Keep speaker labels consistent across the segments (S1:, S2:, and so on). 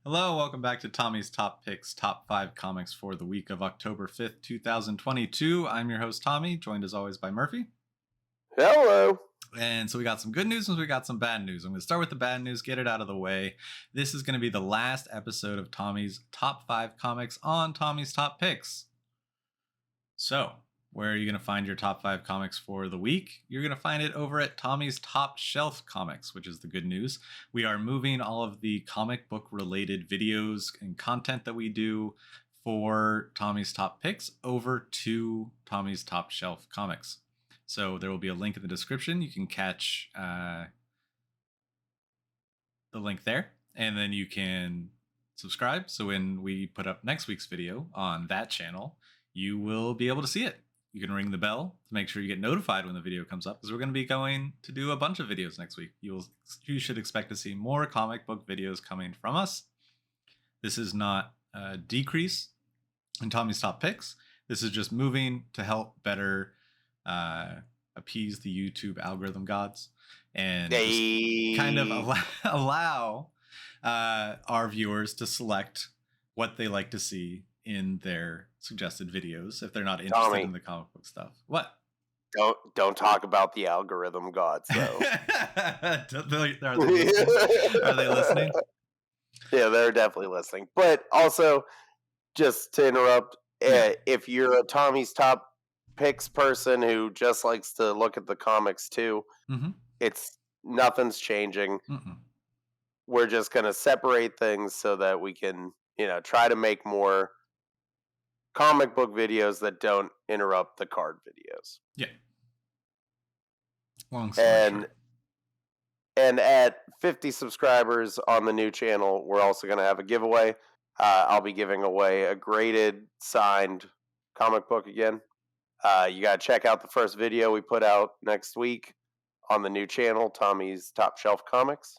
S1: Hello, welcome back to Tommy's Top Picks, Top 5 Comics for the week of October 5th, 2022. I'm your host, Tommy, joined as always by Murphy.
S2: Hello.
S1: And so we got some good news and we got some bad news. I'm going to start with the bad news, get it out of the way. This is going to be the last episode of Tommy's Top 5 Comics on Tommy's Top Picks. So, where are you going to find your top 5 comics for the week? You're going to find it over at Tommy's Top Shelf Comics, which is the good news. We are moving all of the comic book related videos and content that we do for Tommy's Top Picks over to Tommy's Top Shelf Comics. So there will be a link in the description. You can catch the link there, and then you can subscribe. So when we put up next week's video on that channel, you will be able to see it. You can ring the bell to make sure you get notified when the video comes up, because we're going to be going to do a bunch of videos next week. You should expect to see more comic book videos coming from us. This is not a decrease in Tommy's Top Picks. This is just moving to help better appease the YouTube algorithm gods and just kind of allow our viewers to select what they like to see in their suggested videos if they're not interested in the comic book stuff. What?
S2: Don't talk about the algorithm gods, though.
S1: Are they listening?
S2: Yeah, they're definitely listening. But also, just to interrupt, if you're a Tommy's Top Picks person who just likes to look at the comics too, nothing's changing. We're just going to separate things so that we can, try to make more comic book videos that don't interrupt the card videos.
S1: Yeah. Long story short.
S2: And at 50 subscribers on the new channel, we're also going to have a giveaway. I'll be giving away a graded, signed comic book again. You got to check out the first video we put out next week on the new channel, Tommy's Top Shelf Comics.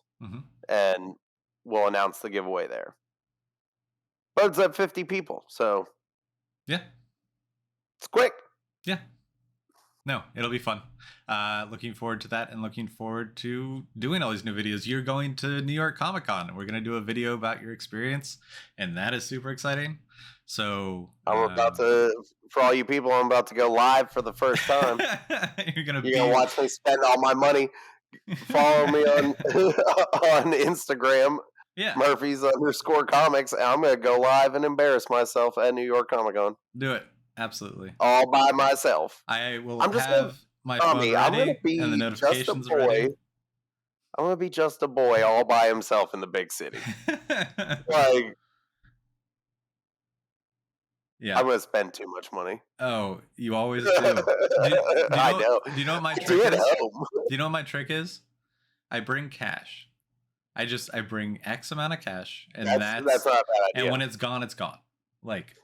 S2: And we'll announce the giveaway there. But it's at 50 people, so...
S1: Yeah.
S2: It's quick.
S1: Yeah. No, it'll be fun. Looking forward to that and looking forward to doing all these new videos. You're going to New York Comic Con and we're going to do a video about your experience, and that is super exciting. So
S2: I'm about to, for all you people, I'm about to go live for the first time.
S1: You're gonna
S2: watch me spend all my money. Follow me on on Instagram.
S1: Yeah.
S2: Murphy's _comics. I'm going to go live and embarrass myself at New York Comic Con.
S1: Do it. Absolutely.
S2: All by myself.
S1: I will have my phone ready and the notifications ready.
S2: I'm going to be just a boy all by himself in the big city.
S1: Yeah.
S2: I'm going to spend too much money.
S1: Oh, you always do. I know. Do you know what my trick is? Do you know what my trick is? I bring cash. I bring X amount of cash, and that's not a bad idea. And when it's gone, it's gone. Like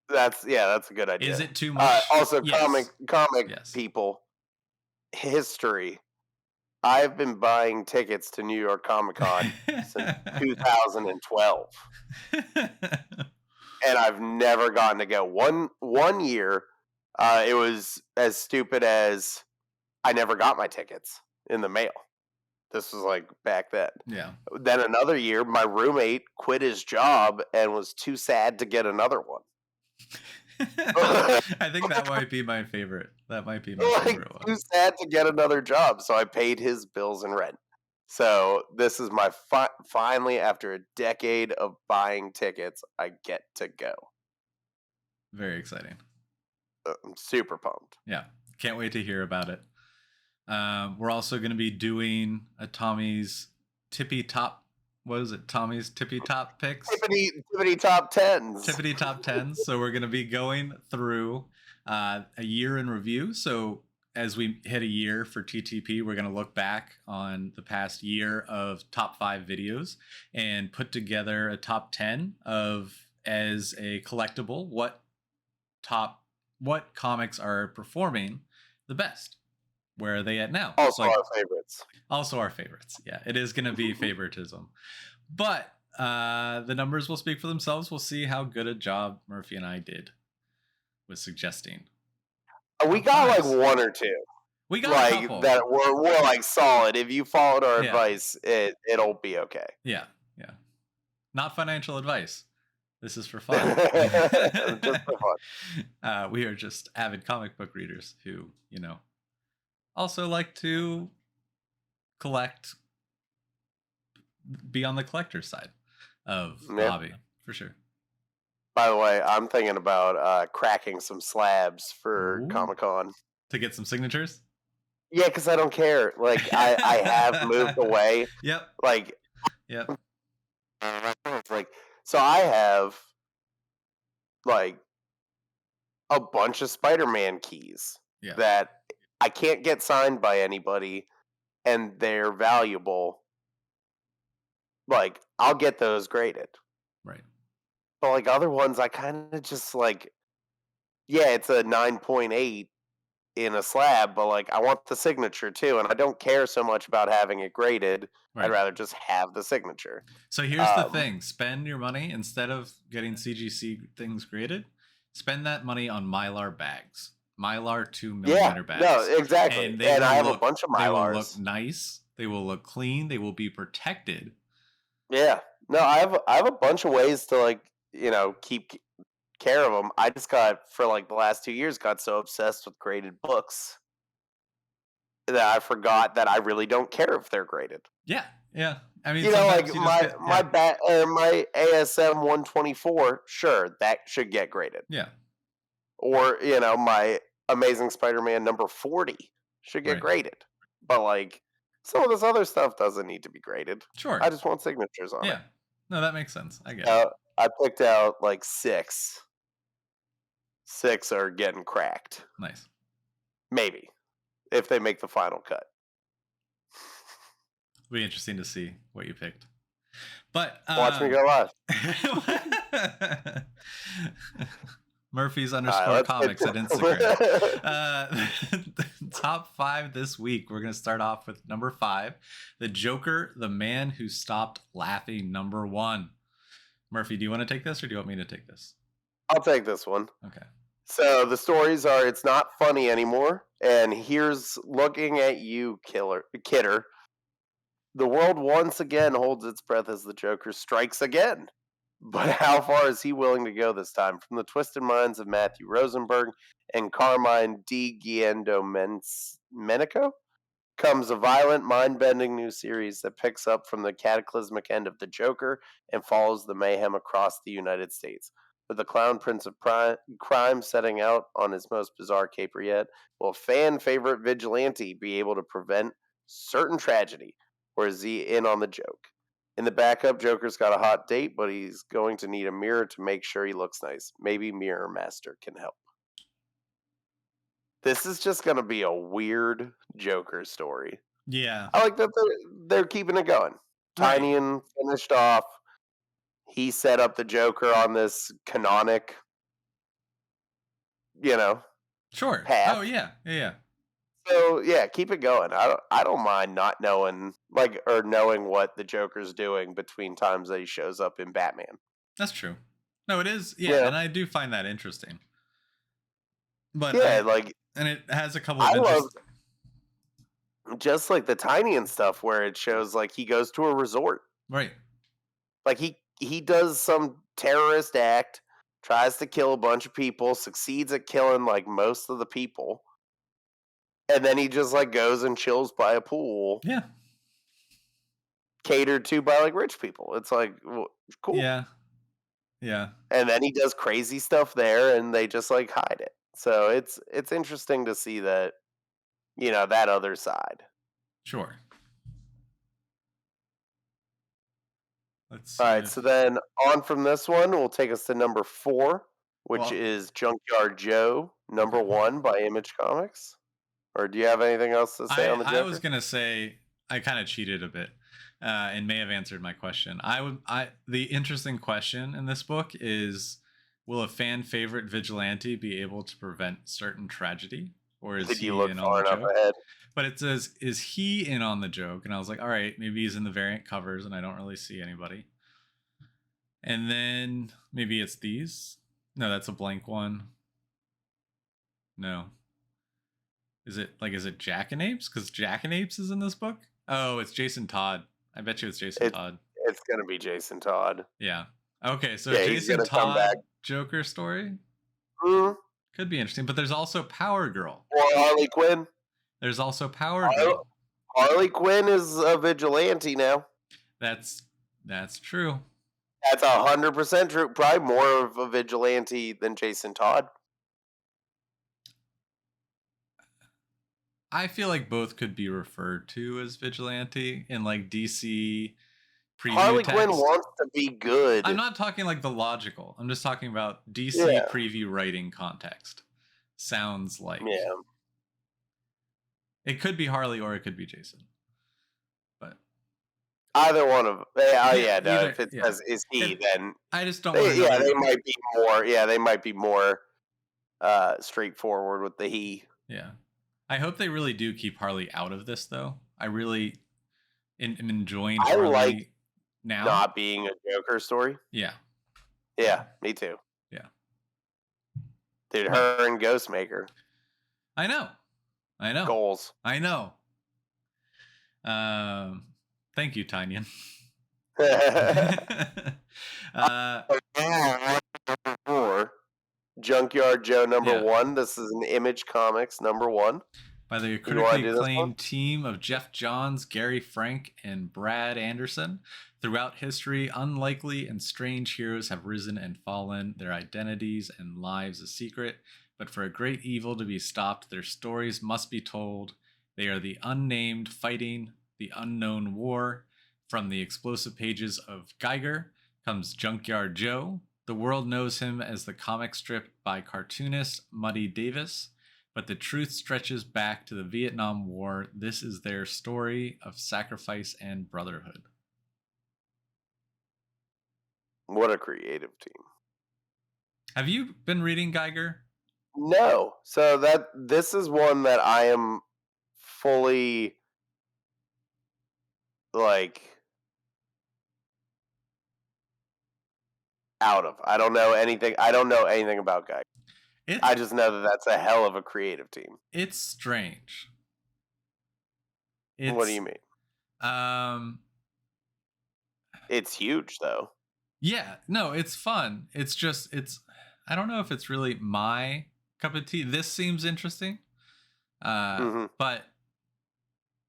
S2: that's a good idea.
S1: Is it too much?
S2: Also, yes. comic yes. people history. I've been buying tickets to New York Comic Con since 2012, and I've never gotten to go. One year, it was as stupid as I never got my tickets in the mail. This was like back then.
S1: Yeah.
S2: Then another year, my roommate quit his job and was too sad to get another one.
S1: I think that might be my favorite. That might be my favorite one.
S2: Too sad to get another job, so I paid his bills and rent. So this is my finally, after a decade of buying tickets, I get to go.
S1: Very exciting.
S2: I'm super pumped.
S1: Yeah. Can't wait to hear about it. We're also going to be doing a Tommy's Tippy Top. What is it? Tommy's Tippy Top Picks?
S2: Tippity Top 10s.
S1: Tippity Top 10s. So we're going to be going through a year in review. So as we hit a year for TTP, we're going to look back on the past year of top 5 videos and put together a top 10 of, as a collectible, what comics are performing the best. Where are they at now?
S2: Also our favorites.
S1: Also our favorites. Yeah, it is going to be favoritism. But the numbers will speak for themselves. We'll see how good a job Murphy and I did with suggesting.
S2: We got like one or two.
S1: We got a couple.
S2: That we're like solid. If you followed our advice, it'll be okay.
S1: Yeah. Not financial advice. This is for fun.
S2: Just for fun.
S1: We are just avid comic book readers who, also like to collect, be on the collector side of the hobby, for sure.
S2: By the way, I'm thinking about cracking some slabs for Comic-Con.
S1: To get some signatures?
S2: Yeah, because I don't care. Like, I have moved away.
S1: Yep.
S2: Like,
S1: yep.
S2: Like, so I have, like, a bunch of Spider-Man keys that I can't get signed by anybody, and they're valuable. Like, I'll get those graded.
S1: Right.
S2: But, like, other ones, I kind of just, like, yeah, it's a 9.8 in a slab, but, like, I want the signature, too, and I don't care so much about having it graded. Right. I'd rather just have the signature.
S1: So here's the thing. Spend your money, instead of getting CGC things graded, spend that money on Mylar bags. Mylar 2mm bags.
S2: No, exactly. And I have a bunch of Mylars.
S1: They will look nice. They will look clean. They will be protected.
S2: Yeah. No, I have a bunch of ways to, like, keep care of them. I just for like the last 2 years, got so obsessed with graded books that I forgot that I really don't care if they're graded.
S1: Yeah. I mean,
S2: like my ASM 124, sure, that should get graded.
S1: Yeah.
S2: Or, my Amazing Spider-Man number 40 should get graded. But, like, some of this other stuff doesn't need to be graded.
S1: Sure.
S2: I just want signatures on it.
S1: Yeah. No, that makes sense. I get it.
S2: I picked out, like, 6. 6 are getting cracked.
S1: Nice.
S2: Maybe. If they make the final cut.
S1: It'll be interesting to see what you picked. But
S2: watch me go live.
S1: Murphy's _ comics at Instagram. Top 5 this week. We're going to start off with number 5. The Joker, the Man Who Stopped Laughing, number 1. Murphy, do you want to take this or do you want me to take this?
S2: I'll take this one.
S1: Okay.
S2: So the stories are, it's not funny anymore. And here's looking at you, kidder. The world once again holds its breath as the Joker strikes again. But how far is he willing to go this time? From the twisted minds of Matthew Rosenberg and Carmine Di Giandomenico comes a violent, mind-bending new series that picks up from the cataclysmic end of the Joker and follows the mayhem across the United States. With the clown prince of crime setting out on his most bizarre caper yet, will a fan-favorite vigilante be able to prevent certain tragedy, or is he in on the joke? In the backup, Joker's got a hot date, but he's going to need a mirror to make sure he looks nice. Maybe Mirror Master can help. This is just going to be a weird Joker story.
S1: Yeah.
S2: I like that they're keeping it going.
S1: Right.
S2: Tynion finished off. He set up the Joker on this canonic,
S1: Sure.
S2: path.
S1: Oh, yeah.
S2: So yeah, keep it going. I don't mind not knowing or knowing what the Joker's doing between times that he shows up in Batman.
S1: That's true. No, it is. Yeah. And I do find that interesting. But and it has a couple of
S2: love just like the Tynion stuff where it shows like he goes to a resort.
S1: Right.
S2: Like he does some terrorist act, tries to kill a bunch of people, succeeds at killing like most of the people. And then he just like goes and chills by a pool.
S1: Yeah.
S2: Catered to by like rich people. It's like, cool.
S1: Yeah.
S2: And then he does crazy stuff there and they just like hide it. So it's interesting to see that, that other side.
S1: Sure.
S2: All right. So then on from this one, will take us to number 4, which is Junkyard Joe, number 1 by Image Comics. Or do you have anything else to say on the Joker?
S1: I was gonna say I kind of cheated a bit, and may have answered my question. The interesting question in this book is: will a fan favorite vigilante be able to prevent certain tragedy, or is he in on the joke?
S2: Ahead?
S1: But it says, is he in on the joke? And I was like, all right, maybe he's in the variant covers, and I don't really see anybody. And then maybe it's these. No, that's a blank one. No. Is it Jackanapes? Because Jackanapes is in this book? Oh, it's Jason Todd. I bet you it's Jason Todd.
S2: It's gonna be Jason Todd.
S1: Yeah. Okay, so
S2: Yeah, he's
S1: Jason
S2: gonna come back.
S1: Todd Joker story
S2: Mhm.
S1: could be interesting, but there's also Power Girl.
S2: Or Harley Quinn.
S1: There's also Power
S2: Har-
S1: Girl.
S2: Harley Quinn is a vigilante now.
S1: That's true.
S2: That's 100% true. Probably more of a vigilante than Jason Todd.
S1: I feel like both could be referred to as vigilante in like DC preview
S2: Harley Quinn
S1: text.
S2: wants to be good.
S1: I'm not talking like the logical. I'm just talking about DC
S2: Yeah.
S1: preview writing context. Sounds like
S2: Yeah.
S1: it could be Harley or it could be Jason. But
S2: Either one of no.
S1: either,
S2: If it
S1: yeah.
S2: says is he, then
S1: I just don't want another.
S2: they might be more. Yeah, they might be more straightforward with the he.
S1: Yeah. I hope they really do keep Harley out of this, though. I really am enjoying
S2: I
S1: Harley
S2: like
S1: now.
S2: not being a Joker story.
S1: Yeah.
S2: Yeah, me too.
S1: Yeah.
S2: Dude, her and Ghostmaker.
S1: I know.
S2: Goals.
S1: I know. Thank you, Tanyan.
S2: Junkyard Joe #1. This is an Image Comics #1.
S1: By the critically acclaimed team of Jeff Johns, Gary Frank, and Brad Anderson. Throughout history, unlikely and strange heroes have risen and fallen, their identities and lives a secret. But for a great evil to be stopped, their stories must be told. They are the unnamed fighting the unknown war. From the explosive pages of Geiger comes Junkyard Joe. The world knows him as the comic strip by cartoonist Muddy Davis. But the truth stretches back to the Vietnam War. This is their story of sacrifice and brotherhood.
S2: What a creative team.
S1: Have you been reading Geiger?
S2: No. So this is one that I am fully like out of. I don't know anything about Geiger. I just know that that's a hell of a creative team.
S1: It's strange.
S2: What do you mean? It's huge though.
S1: Yeah, no, it's fun. It's just I don't know if it's really my cup of tea. This seems interesting. But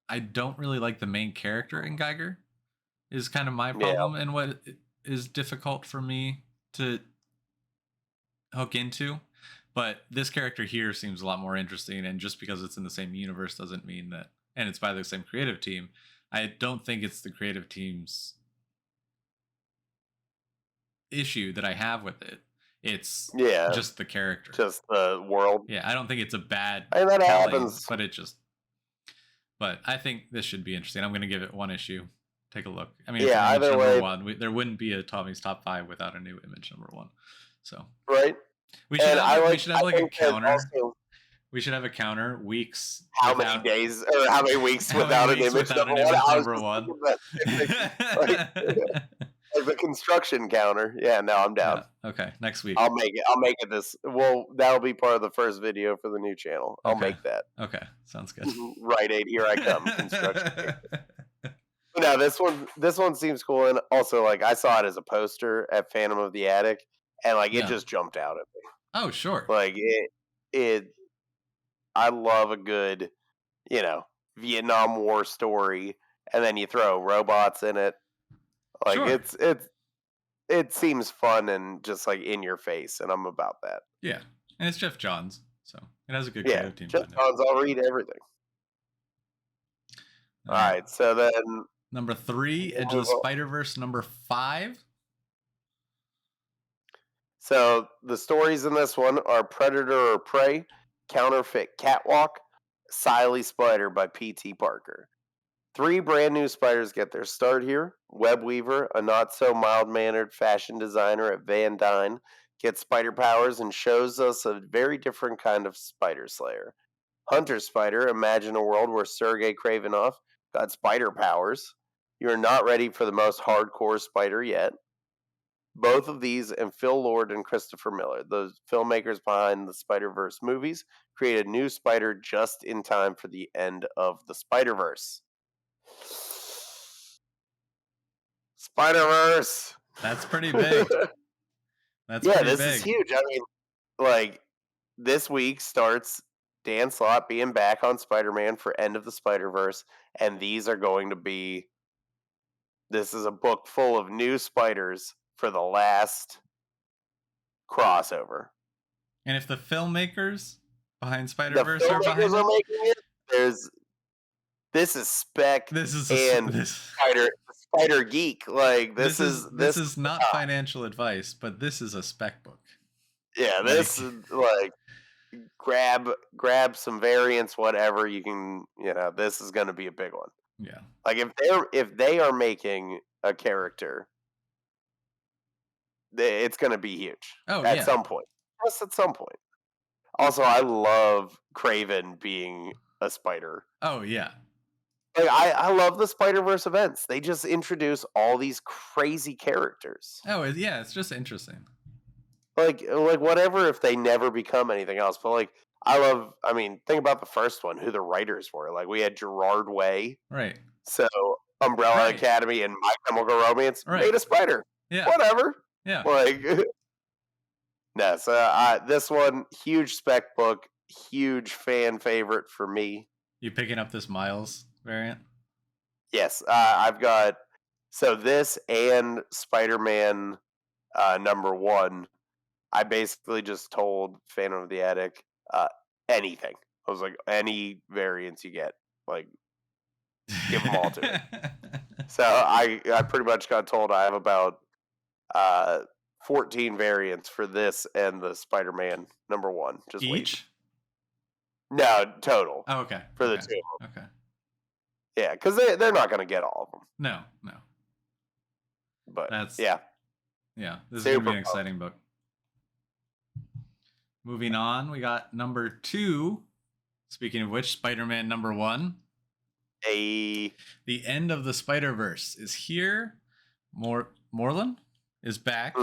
S1: I don't really like the main character in Geiger. Is kind of my problem and what is difficult for me to hook into. But this character here seems a lot more interesting, and just because it's in the same universe doesn't mean that, and it's by the same creative team, I don't think it's the creative team's issue that I have with it. It's just the character.
S2: Just the world.
S1: Yeah, I don't think it's a bad
S2: that happens.
S1: But I think this should be interesting. I'm going to give it one issue. Take a look. I mean,
S2: either way,
S1: #1. There wouldn't be a Tommy's Top 5 without a new Image #1. So
S2: right.
S1: We should have like a counter. We should have a counter weeks.
S2: How many days or how many weeks without an Image #1? Like the construction counter. Yeah, no, I'm down.
S1: Yeah. Okay, next week.
S2: I'll make it this. Well, that'll be part of the first video for the new channel. I'll make that.
S1: Okay, sounds good.
S2: Right, 8, here I come. Construction. No, this one seems cool, and also like I saw it as a poster at Phantom of the Attic, and like it just jumped out at me.
S1: Oh, sure.
S2: Like it. I love a good, Vietnam War story, and then you throw robots in it. Like it seems fun and just like in your face, and I'm about that.
S1: Yeah, and it's Jeff Johns, so it has a good creative team.
S2: Jeff Johns, I'll read everything. All right, so then
S1: number 3, Edge of the Spider-Verse #5.
S2: So the stories in this one are Predator or Prey, Counterfeit Catwalk, Siley Spider by P.T. Parker. 3 brand new spiders get their start here. Web Weaver, a not so mild-mannered fashion designer at Van Dyne, gets spider powers and shows us a very different kind of spider slayer. Hunter Spider, imagine a world where Sergei Kravinoff got spider powers. You're not ready for the most hardcore spider yet. Both of these and Phil Lord and Christopher Miller, the filmmakers behind the Spider-Verse movies, created a new spider just in time for the end of the Spider-Verse. Spider-Verse.
S1: That's pretty big. That's
S2: Yeah,
S1: pretty
S2: this is
S1: big.
S2: huge. I mean, like, this week starts Dan Slott being back on Spider-Man for End of the Spider-Verse, and these are going to be. This is a book full of new spiders for the last crossover.
S1: And if the filmmakers behind
S2: The
S1: Spider-Verse are
S2: filmmakers
S1: behind
S2: are
S1: it,
S2: making it. This is Spec
S1: this is
S2: and Spider Geek. Like
S1: this
S2: this
S1: is not financial advice, but this is a spec book.
S2: yeah, this is like grab some variants, whatever you can. This is going to be a big one.
S1: Yeah.
S2: Like if they are making a character, it's going to be huge.
S1: Oh,
S2: at
S1: yeah.
S2: some point. Just at some point. Also, I love Craven being a spider.
S1: Oh yeah.
S2: Like I love the Spider-Verse events. They just introduce all these crazy characters.
S1: Oh yeah, it's just interesting.
S2: Like whatever if they never become anything else. But like I mean, think about the first one, who the writers were. Like we had Gerard Way.
S1: Right.
S2: So Umbrella Academy and My Chemical Romance made a spider.
S1: Yeah.
S2: Whatever.
S1: Yeah.
S2: Like no, so this one, huge spec book, huge fan favorite for me.
S1: You picking up this Miles variant?
S2: Yes, I've got this and Spider-Man #1. I basically just told Phantom of the Attic anything. I was like, any variants you get, like, give them all to me. So I pretty much got told I have about 14 variants for this and the Spider-Man #1. Just
S1: each?
S2: wait. No, total.
S1: Oh, okay.
S2: For the two of them.
S1: Okay.
S2: Yeah, because they're not going to get all of them.
S1: No.
S2: But
S1: that's
S2: yeah.
S1: This is gonna be an exciting book. Moving on, we got #2. Speaking of which, Spider-Man #1. The end of the Spider-Verse is here. Morlun is back,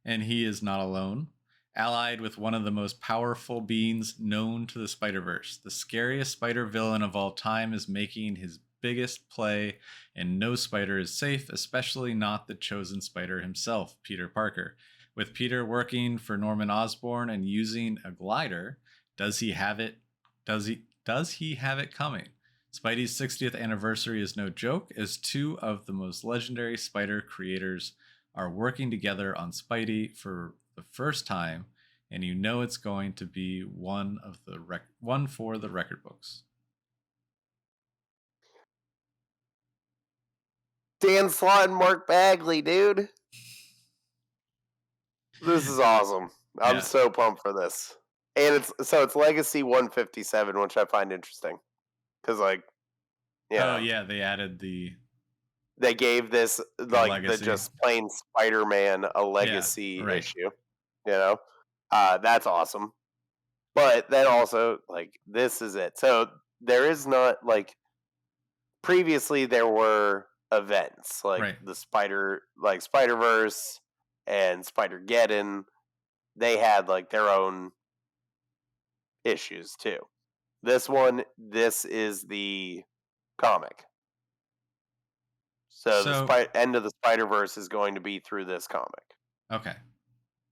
S1: and he is not alone. Allied with one of the most powerful beings known to the Spider-Verse, the scariest spider villain of all time is making his biggest play, and no spider is safe, especially not the chosen spider himself, Peter Parker. With Peter working for Norman Osborn and using a glider, does he have it coming? Spidey's 60th anniversary is no joke, as two of the most legendary spider creators are working together on Spidey for the first time, and you know it's going to be one for the record books.
S2: Dan Slott and Mark Bagley, dude. This is awesome. I'm so pumped for this. And it's Legacy 157, which I find interesting. Because
S1: they added
S2: they gave this the just plain Spider-Man a legacy issue. That's awesome. But then also this is it. So there is not previously there were events the Spider-Verse and Spider-Geddon. They had their own issues too. This is the comic. So the end of the Spider-Verse is going to be through this comic.
S1: Okay.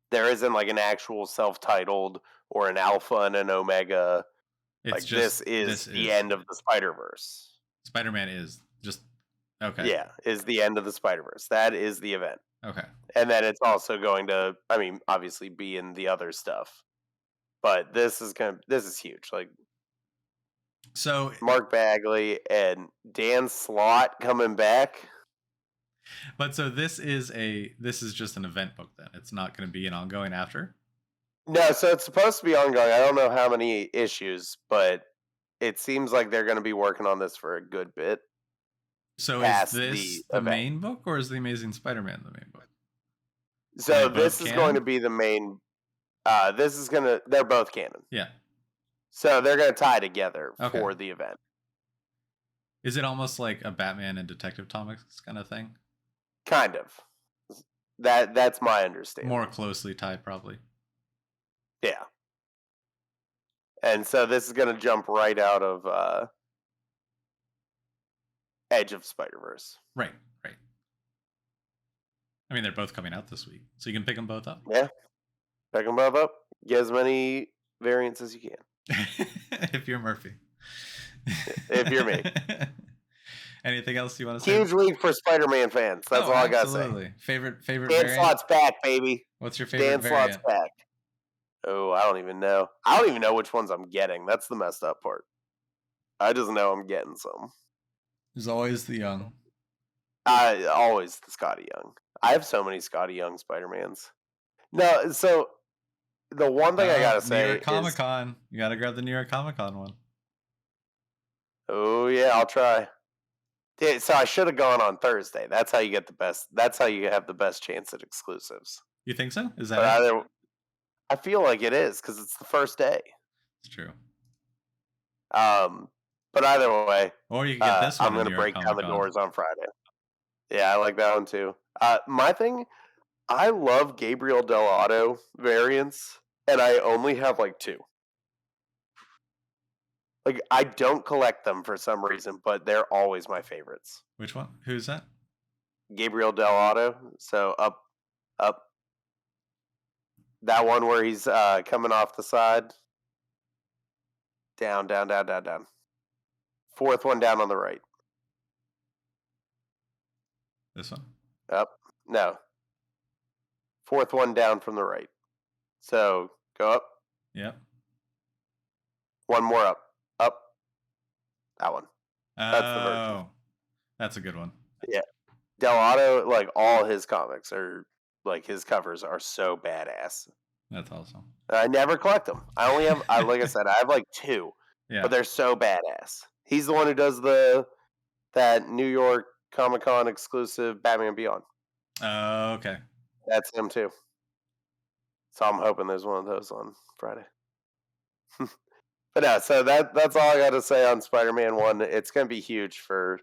S2: There isn't an actual self-titled or an alpha and an omega. This is the end of the Spider-Verse.
S1: Spider-Man is just okay.
S2: Yeah, is the end of the Spider-Verse. That is the event.
S1: Okay.
S2: And then it's also going to, obviously be in the other stuff. But this is huge.
S1: So
S2: Mark Bagley and Dan Slott coming back.
S1: But so this is just an event book then. It's not going to be an ongoing after?
S2: No, so it's supposed to be ongoing. I don't know how many issues, but it seems like they're going to be working on this for a good bit.
S1: So is this the main book, or is The Amazing Spider-Man the main book?
S2: So this is going to be the main. They're both canon.
S1: Yeah. So
S2: they're going to tie together for the event.
S1: Is it almost like a Batman and Detective Comics kind of thing?
S2: Kind of. That's my understanding.
S1: More closely tied, probably.
S2: Yeah. And so this is going to jump right out of Edge of Spider-Verse.
S1: Right. I mean, they're both coming out this week, so you can pick them both up.
S2: Yeah, pick them both up. Get as many variants as you can.
S1: If you're Murphy.
S2: If you're me.
S1: Anything else you want to say?
S2: Huge week for Spider-Man fans. That's all I gotta say.
S1: Absolutely. Favorite
S2: Dan
S1: variant?
S2: Slott's back, baby.
S1: What's your favorite
S2: Dan
S1: variant?
S2: Slott's back. Oh, I don't even know. I don't even know which ones I'm getting. That's the messed up part. I just know I'm getting some.
S1: There's always the young.
S2: Always the Scotty Young. I have so many Scotty Young Spider-Mans. No, so the one thing I gotta say
S1: New York Comic Con. You gotta grab the New York Comic Con one.
S2: Oh yeah, I'll try. Yeah, so I should have gone on Thursday. That's how you get the best. That's how you have the best chance at exclusives.
S1: You think so? Is
S2: But
S1: that?
S2: I feel like it is because it's the first day.
S1: It's true.
S2: But either way,
S1: or you can get this one.
S2: I'm going to break down the doors on Friday. Yeah, I like that one too. My thing, I love Gabriel Dell'Otto variants, and I only have like 2. Like, I don't collect them for some reason, but they're always my favorites.
S1: Which one? Who's that?
S2: Gabriel Dell'Otto. So up. That one where he's coming off the side. Down. 4th one down on the right.
S1: This one?
S2: Up. No. 4th one down from the right. So go up.
S1: Yep.
S2: One more up. Up. That one.
S1: That's the version. That's a good one.
S2: Yeah. Dell'Otto, like all his comics are like his covers are so badass.
S1: That's awesome.
S2: I never collect them. I only have like I said, I have like 2. Yeah. But they're so badass. He's the one who does that New York Comic Con exclusive Batman Beyond.
S1: Oh, okay.
S2: That's him too. So I'm hoping there's one of those on Friday. But yeah, so that's all I got to say on Spider-Man 1. It's going to be huge for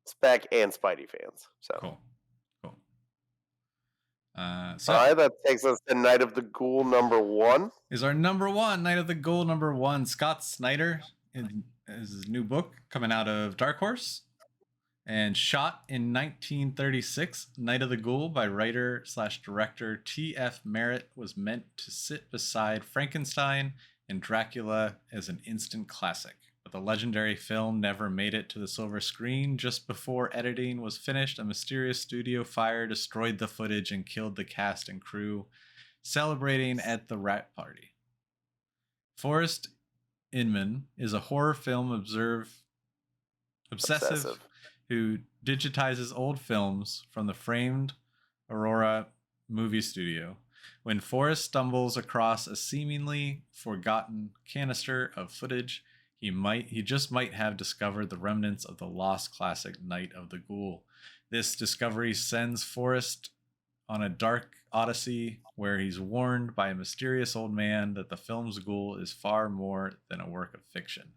S2: Spec and Spidey fans. So
S1: cool.
S2: All right, that takes us to Night of the Ghoul #1.
S1: Is our #1 Night of the Ghoul #1. Scott Snyder is his new book coming out of Dark Horse and shot in 1936. Night of the Ghoul by writer/director T.F. Merritt was meant to sit beside Frankenstein and Dracula as an instant classic, but the legendary film never made it to the silver screen. Just before editing was finished, a mysterious studio fire destroyed the footage and killed the cast and crew celebrating at the Rat Party. Forrest Inman is a horror film obsessive who digitizes old films from the Framed Aurora movie studio. When Forrest stumbles across a seemingly forgotten canister of footage, he just might have discovered the remnants of the lost classic Night of the Ghoul. This discovery sends Forrest on a dark odyssey where he's warned by a mysterious old man that the film's ghoul is far more than a work of fiction.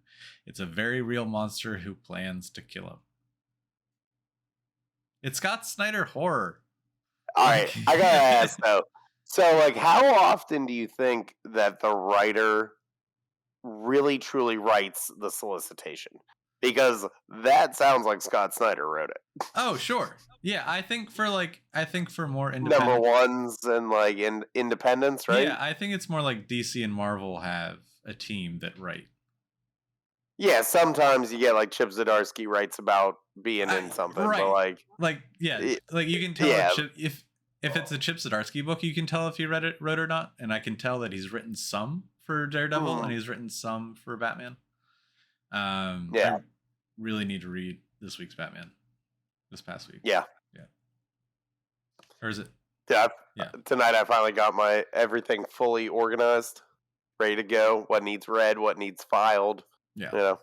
S1: It's a very real monster who plans to kill him. It's Scott Snyder horror.
S2: All right, I gotta ask though. So, like, how often do you think that the writer really truly writes the solicitation? Because that sounds like Scott Snyder wrote it.
S1: Oh, sure. Yeah, I think for more independent
S2: #1s and like independents, right?
S1: Yeah, I think it's more like DC and Marvel have a team that write.
S2: Yeah, sometimes you get like Chip Zdarsky writes about being in something,
S1: right.
S2: but
S1: like you can tell if it's a Chip Zdarsky book, you can tell if he wrote or not, and I can tell that he's written some for Daredevil and he's written some for Batman. I really need to read this week's Batman this past week.
S2: Yeah.
S1: Or is it?
S2: Yeah. Tonight I finally got my everything fully organized, ready to go. What needs read, what needs filed. Yeah.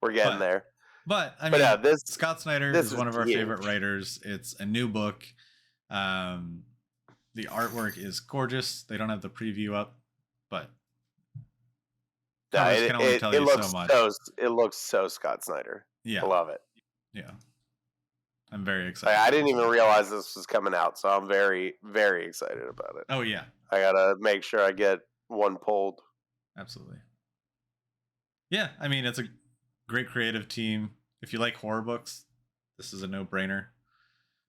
S2: We're getting there.
S1: But I mean, Scott Snyder is one of our favorite writers. It's a new book. The artwork is gorgeous. They don't have the preview up, but
S2: it looks so much. It looks so Scott Snyder.
S1: Yeah,
S2: I love it.
S1: Yeah, I'm very excited.
S2: I didn't even realize this was coming out, so I'm very, very excited about it.
S1: Oh yeah,
S2: I gotta make sure I get one pulled.
S1: Absolutely. Yeah, I mean it's a great creative team. If you like horror books, this is a no-brainer.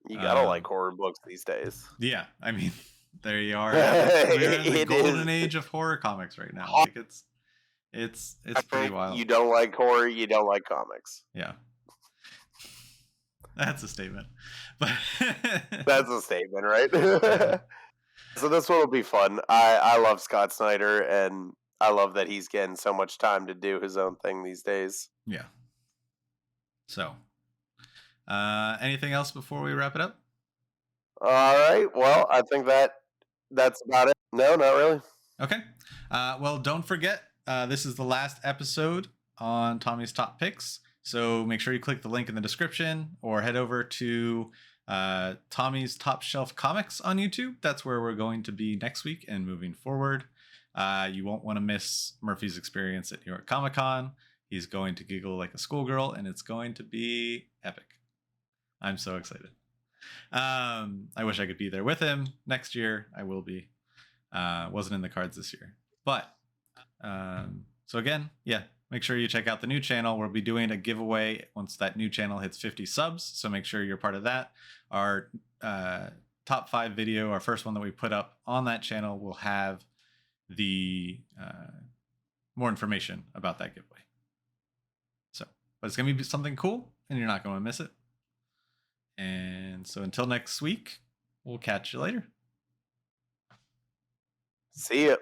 S2: You gotta like horror books these days.
S1: Yeah, I mean, there you are. We're in the
S2: It
S1: golden
S2: is.
S1: age of horror comics right now. Like it's pretty wild.
S2: You don't like horror, you don't like comics.
S1: Yeah, that's a statement. But
S2: That's a statement, right? So this one will be fun. I love Scott Snyder, and I love that he's getting so much time to do his own thing these days.
S1: Yeah. So, anything else before we wrap it up?
S2: All right. Well, I think that's about it. No, not really.
S1: Okay. Well, don't forget, this is the last episode on Tommy's Top Picks. So make sure you click the link in the description or head over to Tommy's Top Shelf Comics on YouTube. That's where we're going to be next week and moving forward. You won't want to miss Murphy's experience at New York Comic Con. He's going to giggle like a schoolgirl, and it's going to be epic. I'm so excited. I wish I could be there with him next year. I will be. Wasn't in the cards this year. But so again, yeah, make sure you check out the new channel. We'll be doing a giveaway once that new channel hits 50 subs. So make sure you're part of that. Our top 5 video, our first one that we put up on that channel, will have the more information about that giveaway. So, but it's going to be something cool, and you're not going to miss it. And so until next week, we'll catch you later.
S2: See ya.